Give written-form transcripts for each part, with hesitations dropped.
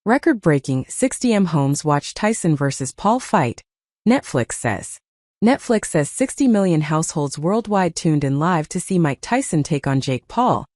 Record-breaking 60M homes watch Tyson vs. Paul fight, Netflix says. Netflix says 60 million households worldwide tuned in live to see Mike Tyson take on Jake Paul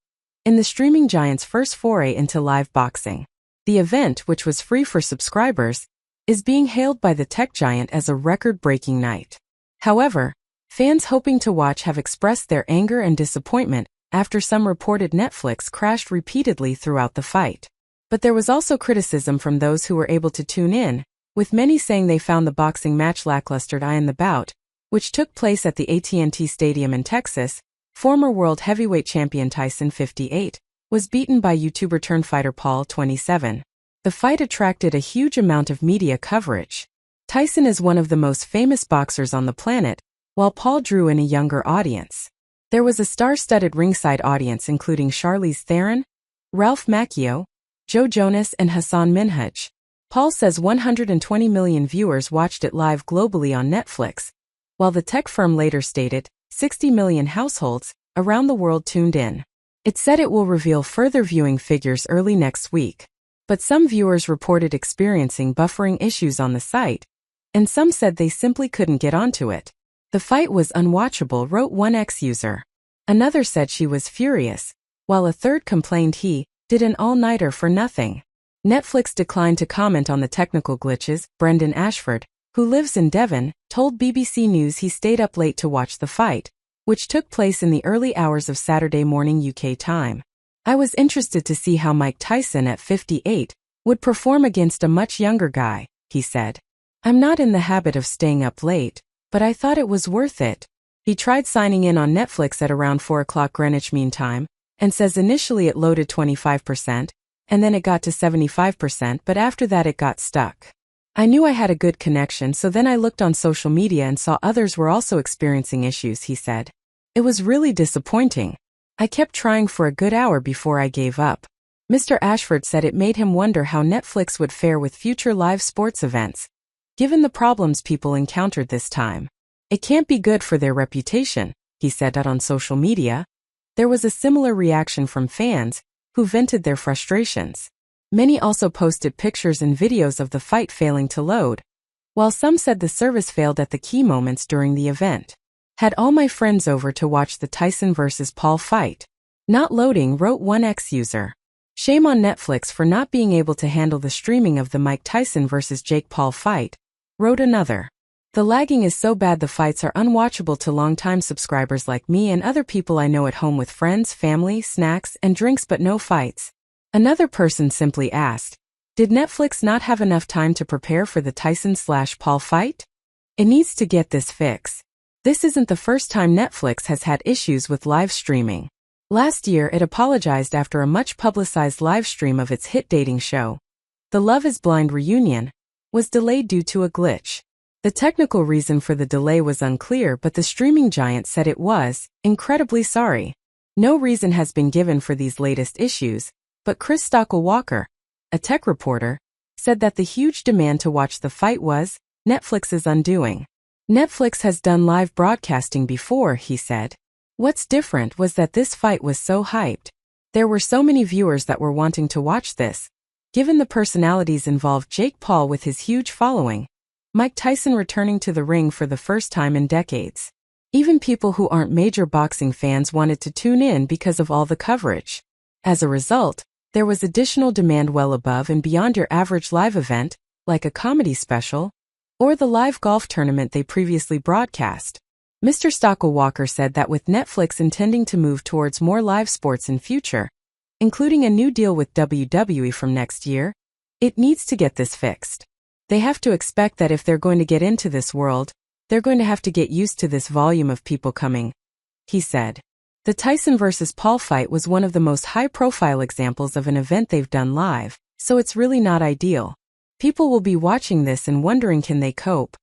in the streaming giant's first foray into live boxing. The event, which was free for subscribers, is being hailed by the tech giant as a record-breaking night. However, fans hoping to watch have expressed their anger and disappointment after some reported Netflix crashed repeatedly throughout the fight. But there was also criticism from those who were able to tune in, with many saying they found the boxing match lackluster. In the bout, which took place at the AT&T Stadium in Texas, former world heavyweight champion Tyson, 58, was beaten by YouTuber-turned-fighter Paul, 27. The fight attracted a huge amount of media coverage. Tyson is one of the most famous boxers on the planet, while Paul drew in a younger audience. There was a star-studded ringside audience including Charlize Theron, Ralph Macchio, Joe Jonas and Hassan Minhaj. Paul says 120 million viewers watched it live globally on Netflix, while the tech firm later stated 60 million households around the world tuned in. It said it will reveal further viewing figures early next week, but some viewers reported experiencing buffering issues on the site, and some said they simply couldn't get onto it. The fight was unwatchable, wrote one X user. Another said she was furious, while a third complained he did an all-nighter for nothing. Netflix declined to comment on the technical glitches. Brendan Ashford, who lives in Devon, told BBC News he stayed up late to watch the fight, which took place in the early hours of Saturday morning UK time. I was interested to see how Mike Tyson at 58 would perform against a much younger guy, he said. I'm not in the habit of staying up late, but I thought it was worth it. He tried signing in on Netflix at around 4 o'clock Greenwich Mean Time, and says initially it loaded 25%, and then it got to 75%, but after that it got stuck. I knew I had a good connection, so then I looked on social media and saw others were also experiencing issues, he said. It was really disappointing. I kept trying for a good hour before I gave up. Mr. Ashford said it made him wonder how Netflix would fare with future live sports events, given the problems people encountered this time. It can't be good for their reputation, he said on social media. There was a similar reaction from fans, who vented their frustrations. Many also posted pictures and videos of the fight failing to load, while some said the service failed at the key moments during the event. Had all my friends over to watch the Tyson vs. Paul fight. Not loading, wrote one X user. Shame on Netflix for not being able to handle the streaming of the Mike Tyson vs. Jake Paul fight, wrote another. The lagging is so bad the fights are unwatchable to longtime subscribers like me and other people I know at home with friends, family, snacks, and drinks but no fights. Another person simply asked, did Netflix not have enough time to prepare for the Tyson/Paul fight? It needs to get this fix. This isn't the first time Netflix has had issues with live streaming. Last year it apologized after a much-publicized live stream of its hit dating show, The Love is Blind reunion, was delayed due to a glitch. The technical reason for the delay was unclear, but the streaming giant said it was incredibly sorry. No reason has been given for these latest issues, but Chris Stockel-Walker, a tech reporter, said that the huge demand to watch the fight was Netflix's undoing. Netflix has done live broadcasting before, he said. What's different was that this fight was so hyped. There were so many viewers that were wanting to watch this. Given the personalities involved, Jake Paul with his huge following, Mike Tyson returning to the ring for the first time in decades. Even people who aren't major boxing fans wanted to tune in because of all the coverage. As a result, there was additional demand well above and beyond your average live event, like a comedy special, or the live golf tournament they previously broadcast. Mr. Stockel-Walker said that with Netflix intending to move towards more live sports in future, including a new deal with WWE from next year, it needs to get this fixed. They have to expect that if they're going to get into this world, they're going to have to get used to this volume of people coming, he said. The Tyson vs. Paul fight was one of the most high-profile examples of an event they've done live, so it's really not ideal. People will be watching this and wondering, can they cope?